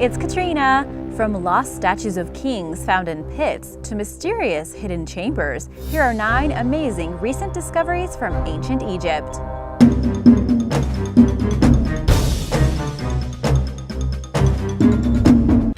it's Katrina! From lost statues of kings found in pits to mysterious hidden chambers, here are 9 amazing recent discoveries from ancient Egypt.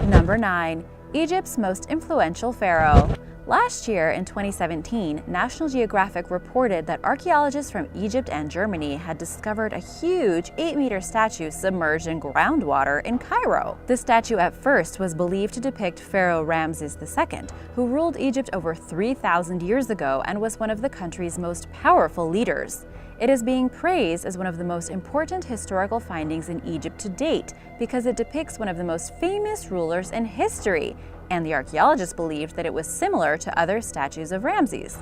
Number 9. Egypt's most influential pharaoh. Last year, in 2017, National Geographic reported that archaeologists from Egypt and Germany had discovered a huge 8-meter statue submerged in groundwater in Cairo. The statue at first was believed to depict Pharaoh Ramses II, who ruled Egypt over 3,000 years ago and was one of the country's most powerful leaders. It is being praised as one of the most important historical findings in Egypt to date because it depicts one of the most famous rulers in history, and the archaeologists believed that it was similar to other statues of Ramses.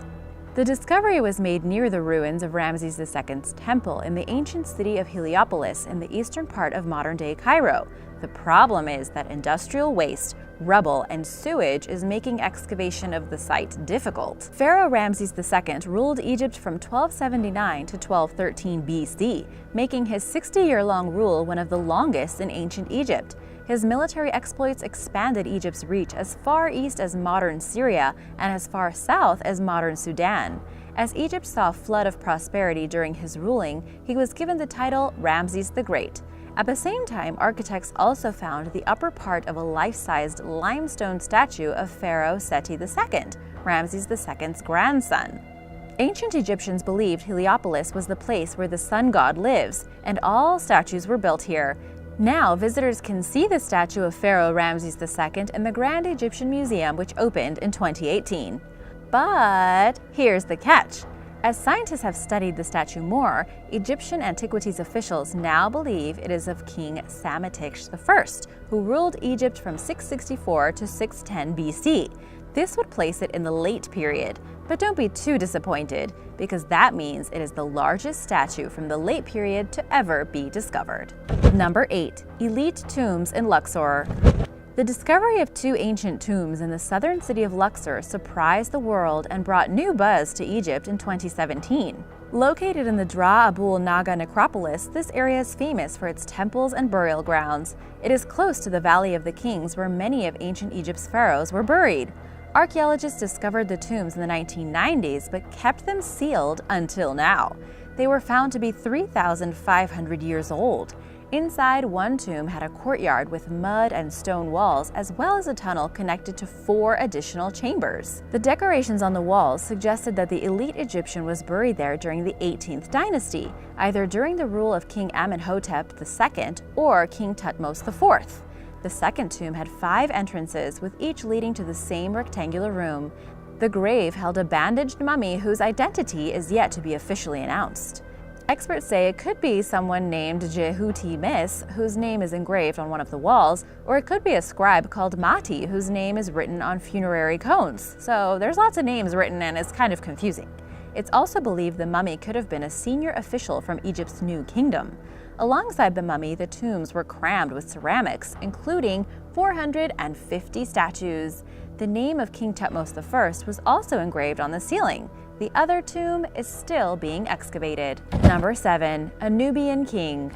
The discovery was made near the ruins of Ramses II's temple in the ancient city of Heliopolis in the eastern part of modern-day Cairo. The problem is that industrial waste, rubble, and sewage is making excavation of the site difficult. Pharaoh Ramses II ruled Egypt from 1279 to 1213 BC, making his 60-year-long rule one of the longest in ancient Egypt. His military exploits expanded Egypt's reach as far east as modern Syria and as far south as modern Sudan. As Egypt saw a flood of prosperity during his ruling, he was given the title Ramses the Great. At the same time, architects also found the upper part of a life-sized limestone statue of Pharaoh Seti II, Ramses II's grandson. Ancient Egyptians believed Heliopolis was the place where the sun god lives, and all statues were built here. Now, visitors can see the statue of Pharaoh Ramses II in the Grand Egyptian Museum, which opened in 2018. But here's the catch. As scientists have studied the statue more, Egyptian antiquities officials now believe it is of King Psammetichs I, who ruled Egypt from 664 to 610 BC. This would place it in the late period, but don't be too disappointed, because that means it is the largest statue from the late period to ever be discovered. Number 8. Elite tombs in Luxor. The discovery of 2 ancient tombs in the southern city of Luxor surprised the world and brought new buzz to Egypt in 2017. Located in the Dra Abul Naga necropolis, this area is famous for its temples and burial grounds. It is close to the Valley of the Kings, where many of ancient Egypt's pharaohs were buried. Archaeologists discovered the tombs in the 1990s, but kept them sealed until now. They were found to be 3,500 years old. Inside, one tomb had a courtyard with mud and stone walls, as well as a tunnel connected to 4 additional chambers. The decorations on the walls suggested that the elite Egyptian was buried there during the 18th dynasty, either during the rule of King Amenhotep II or King Thutmose IV. The second tomb had 5 entrances, with each leading to the same rectangular room. The grave held a bandaged mummy whose identity is yet to be officially announced. Experts say it could be someone named Jehuti Mis, whose name is engraved on one of the walls, or it could be a scribe called Mati, whose name is written on funerary cones. So there's lots of names written and it's kind of confusing. It's also believed the mummy could have been a senior official from Egypt's new kingdom. Alongside the mummy, the tombs were crammed with ceramics, including 450 statues. The name of King Thutmose I was also engraved on the ceiling. The other tomb is still being excavated. Number 7. A Nubian king.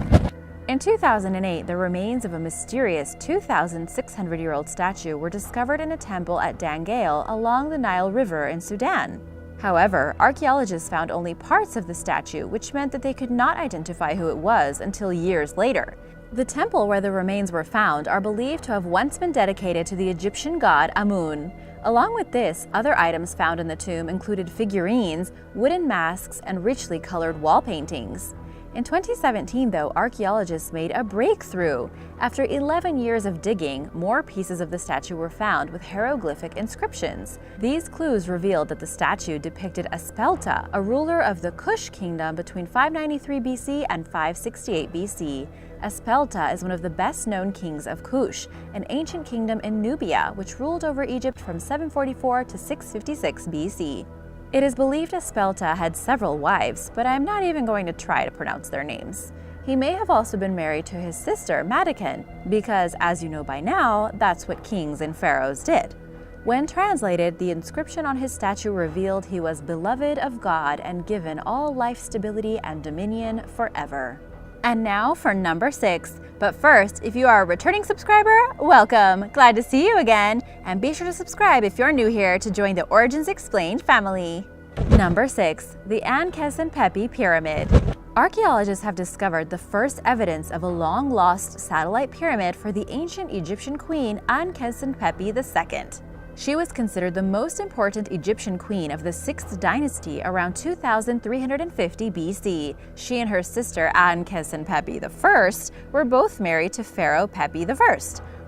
In 2008, the remains of a mysterious 2,600-year-old statue were discovered in a temple at Dangail along the Nile River in Sudan. However, archaeologists found only parts of the statue, which meant that they could not identify who it was until years later. The temple where the remains were found are believed to have once been dedicated to the Egyptian god Amun. Along with this, other items found in the tomb included figurines, wooden masks, and richly colored wall paintings. In 2017, though, archaeologists made a breakthrough. After 11 years of digging, more pieces of the statue were found with hieroglyphic inscriptions. These clues revealed that the statue depicted Aspelta, a ruler of the Kush kingdom between 593 BC and 568 BC. Aspelta is one of the best-known kings of Kush, an ancient kingdom in Nubia, which ruled over Egypt from 744 to 656 BC. It is believed Aspelta had several wives, but I'm not even going to try to pronounce their names. He may have also been married to his sister, Madiken, because, as you know by now, that's what kings and pharaohs did. When translated, the inscription on his statue revealed he was beloved of God and given all life stability and dominion forever. And now for number 6. But first, if you are a returning subscriber, welcome! Glad to see you again, and be sure to subscribe if you're new here to join the Origins Explained family. Number 6. The Ankhesenpepi Pyramid. Archaeologists have discovered the first evidence of a long-lost satellite pyramid for the ancient Egyptian queen Ankhesenpepi II. She was considered the most important Egyptian queen of the 6th dynasty around 2350 BC. She and her sister Ankhesenpepi I were both married to Pharaoh Pepi I.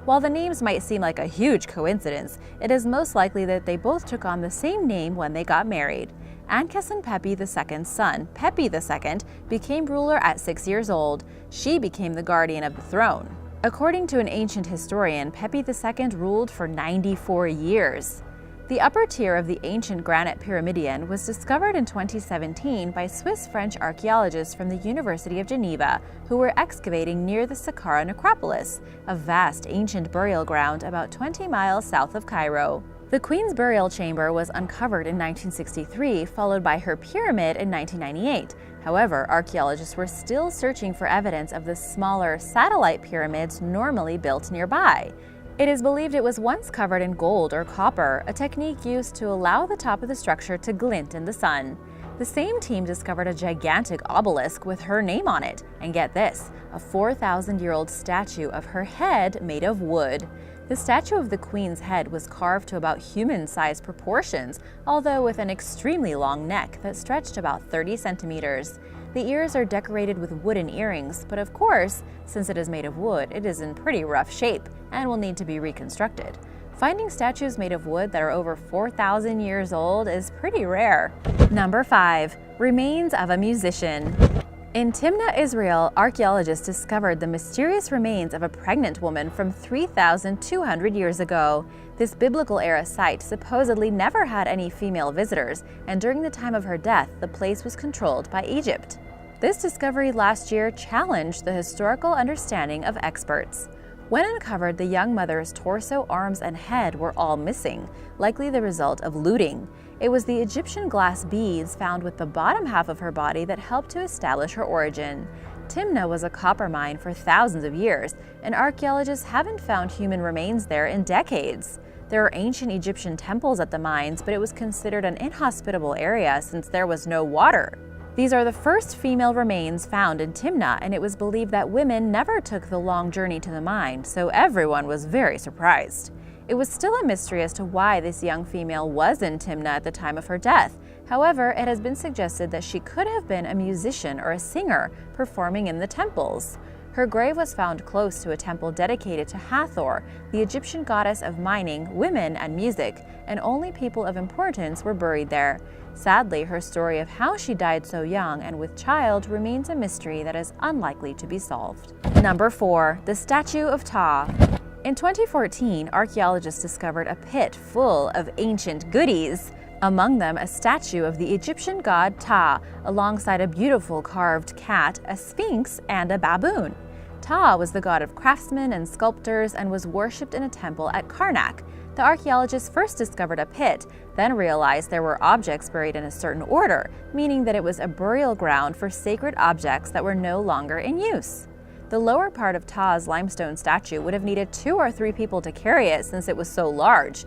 While the names might seem like a huge coincidence, it is most likely that they both took on the same name when they got married. Ankhesenpepi II's son, Pepi II, became ruler at 6 years old. She became the guardian of the throne. According to an ancient historian, Pepi II ruled for 94 years. The upper tier of the ancient granite pyramidion was discovered in 2017 by Swiss-French archaeologists from the University of Geneva, who were excavating near the Saqqara necropolis, a vast ancient burial ground about 20 miles south of Cairo. The queen's burial chamber was uncovered in 1963, followed by her pyramid in 1998. However, archaeologists were still searching for evidence of the smaller satellite pyramids normally built nearby. It is believed it was once covered in gold or copper, a technique used to allow the top of the structure to glint in the sun. The same team discovered a gigantic obelisk with her name on it, and get this, a 4,000-year-old statue of her head made of wood. The statue of the queen's head was carved to about human-sized proportions, although with an extremely long neck that stretched about 30 centimeters. The ears are decorated with wooden earrings, but of course, since it is made of wood, it is in pretty rough shape and will need to be reconstructed. Finding statues made of wood that are over 4,000 years old is pretty rare. Number 5. Remains of a musician. In Timnah, Israel, archaeologists discovered the mysterious remains of a pregnant woman from 3,200 years ago. This biblical-era site supposedly never had any female visitors, and during the time of her death, the place was controlled by Egypt. This discovery last year challenged the historical understanding of experts. When uncovered, the young mother's torso, arms, and head were all missing, likely the result of looting. It was the Egyptian glass beads found with the bottom half of her body that helped to establish her origin. Timnah was a copper mine for thousands of years, and archaeologists haven't found human remains there in decades. There are ancient Egyptian temples at the mines, but it was considered an inhospitable area since there was no water. These are the first female remains found in Timnah, and it was believed that women never took the long journey to the mine, so everyone was very surprised. It was still a mystery as to why this young female was in Timnah at the time of her death. However, it has been suggested that she could have been a musician or a singer performing in the temples. Her grave was found close to a temple dedicated to Hathor, the Egyptian goddess of mining, women, and music, and only people of importance were buried there. Sadly, her story of how she died so young and with child remains a mystery that is unlikely to be solved. Number 4. The Statue of Ptah. In 2014, archaeologists discovered a pit full of ancient goodies. Among them, a statue of the Egyptian god Ptah, alongside a beautiful carved cat, a sphinx, and a baboon. Ptah was the god of craftsmen and sculptors and was worshipped in a temple at Karnak. The archaeologists first discovered a pit, then realized there were objects buried in a certain order, meaning that it was a burial ground for sacred objects that were no longer in use. The lower part of Ptah's limestone statue would have needed 2 or 3 people to carry it since it was so large.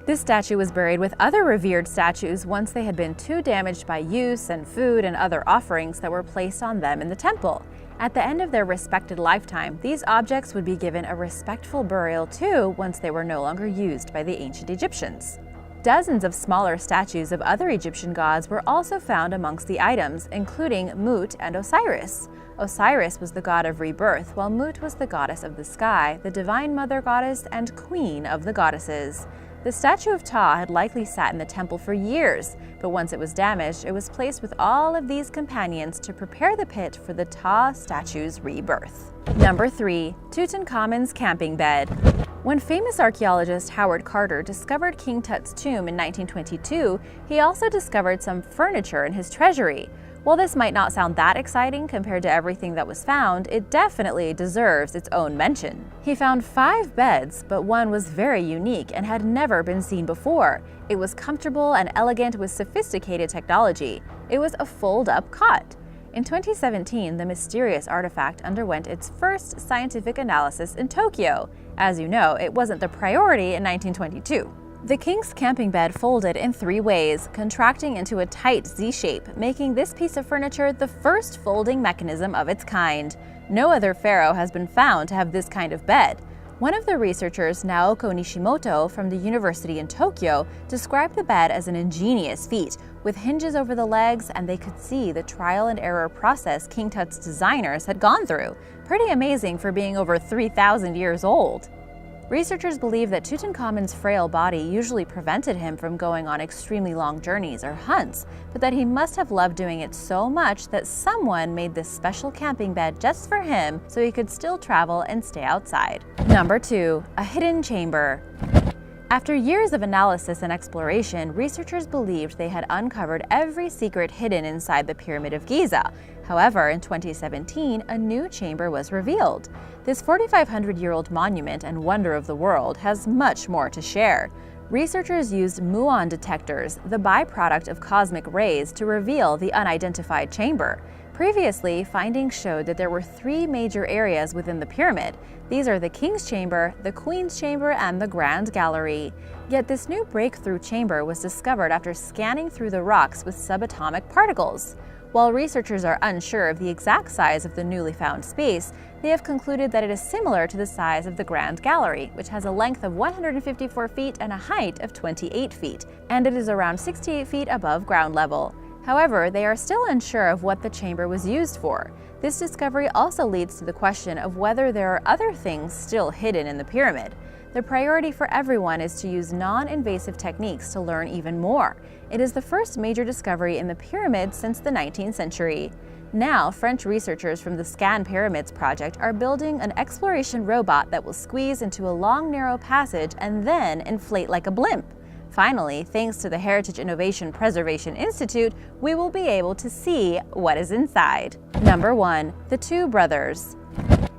This statue was buried with other revered statues once they had been too damaged by use and food and other offerings that were placed on them in the temple. At the end of their respected lifetime, these objects would be given a respectful burial too once they were no longer used by the ancient Egyptians. Dozens of smaller statues of other Egyptian gods were also found amongst the items, including Mut and Osiris. Osiris was the god of rebirth, while Mut was the goddess of the sky, the divine mother goddess and queen of the goddesses. The statue of Ptah had likely sat in the temple for years, but once it was damaged, it was placed with all of these companions to prepare the pit for the Ptah statue's rebirth. Number 3. Tutankhamun's camping bed. When famous archaeologist Howard Carter discovered King Tut's tomb in 1922, he also discovered some furniture in his treasury. While this might not sound that exciting compared to everything that was found, it definitely deserves its own mention. He found 5 beds, but one was very unique and had never been seen before. It was comfortable and elegant with sophisticated technology. It was a fold-up cot. In 2017, the mysterious artifact underwent its first scientific analysis in Tokyo. As you know, it wasn't the priority in 1922. The king's camping bed folded in 3 ways, contracting into a tight Z-shape, making this piece of furniture the first folding mechanism of its kind. No other pharaoh has been found to have this kind of bed. One of the researchers, Naoko Nishimoto from the University in Tokyo, described the bed as an ingenious feat, with hinges over the legs, and they could see the trial and error process King Tut's designers had gone through. Pretty amazing for being over 3,000 years old. Researchers believe that Tutankhamun's frail body usually prevented him from going on extremely long journeys or hunts, but that he must have loved doing it so much that someone made this special camping bed just for him so he could still travel and stay outside. Number 2. A hidden chamber. After years of analysis and exploration, researchers believed they had uncovered every secret hidden inside the Pyramid of Giza. However, in 2017, a new chamber was revealed. This 4,500-year-old monument and wonder of the world has much more to share. Researchers used muon detectors, the byproduct of cosmic rays, to reveal the unidentified chamber. Previously, findings showed that there were 3 major areas within the pyramid. These are the King's Chamber, the Queen's Chamber, and the Grand Gallery. Yet this new breakthrough chamber was discovered after scanning through the rocks with subatomic particles. While researchers are unsure of the exact size of the newly found space, they have concluded that it is similar to the size of the Grand Gallery, which has a length of 154 feet and a height of 28 feet, and it is around 68 feet above ground level. However, they are still unsure of what the chamber was used for. This discovery also leads to the question of whether there are other things still hidden in the pyramid. The priority for everyone is to use non-invasive techniques to learn even more. It is the first major discovery in the pyramid since the 19th century. Now, French researchers from the Scan Pyramids project are building an exploration robot that will squeeze into a long, narrow passage and then inflate like a blimp. Finally, thanks to the Heritage Innovation Preservation Institute, we will be able to see what is inside. Number 1. The Two Brothers.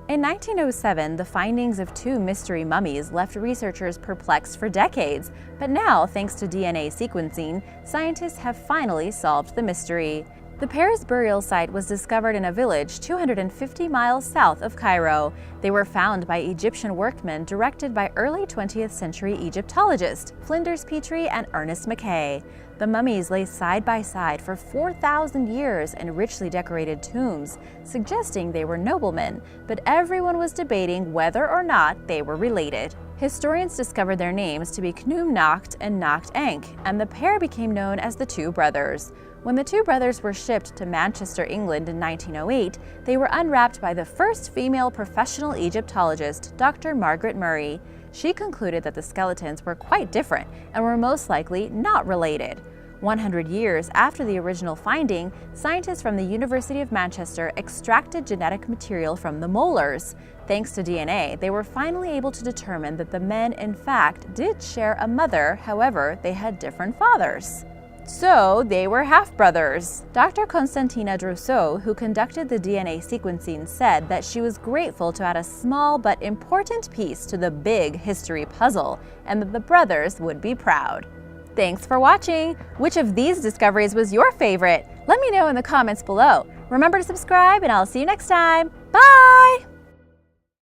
In 1907, the findings of 2 mystery mummies left researchers perplexed for decades, but now, thanks to DNA sequencing, scientists have finally solved the mystery. The pair's burial site was discovered in a village 250 miles south of Cairo. They were found by Egyptian workmen directed by early 20th century Egyptologists Flinders Petrie and Ernest Mackay. The mummies lay side by side for 4,000 years in richly decorated tombs, suggesting they were noblemen, but everyone was debating whether or not they were related. Historians discovered their names to be Khnum Nakht and Nakht Enk, and the pair became known as the Two Brothers. When the 2 brothers were shipped to Manchester, England in 1908, they were unwrapped by the first female professional Egyptologist, Dr. Margaret Murray. She concluded that the skeletons were quite different and were most likely not related. 100 years after the original finding, scientists from the University of Manchester extracted genetic material from the molars. Thanks to DNA, they were finally able to determine that the men in fact did share a mother, however, they had different fathers. So they were half-brothers. Dr. Constantina Drousseau, who conducted the DNA sequencing, said that she was grateful to add a small but important piece to the big history puzzle, and that the brothers would be proud. Thanks for watching! Which of these discoveries was your favorite? Let me know in the comments below. Remember to subscribe, and I'll see you next time. Bye!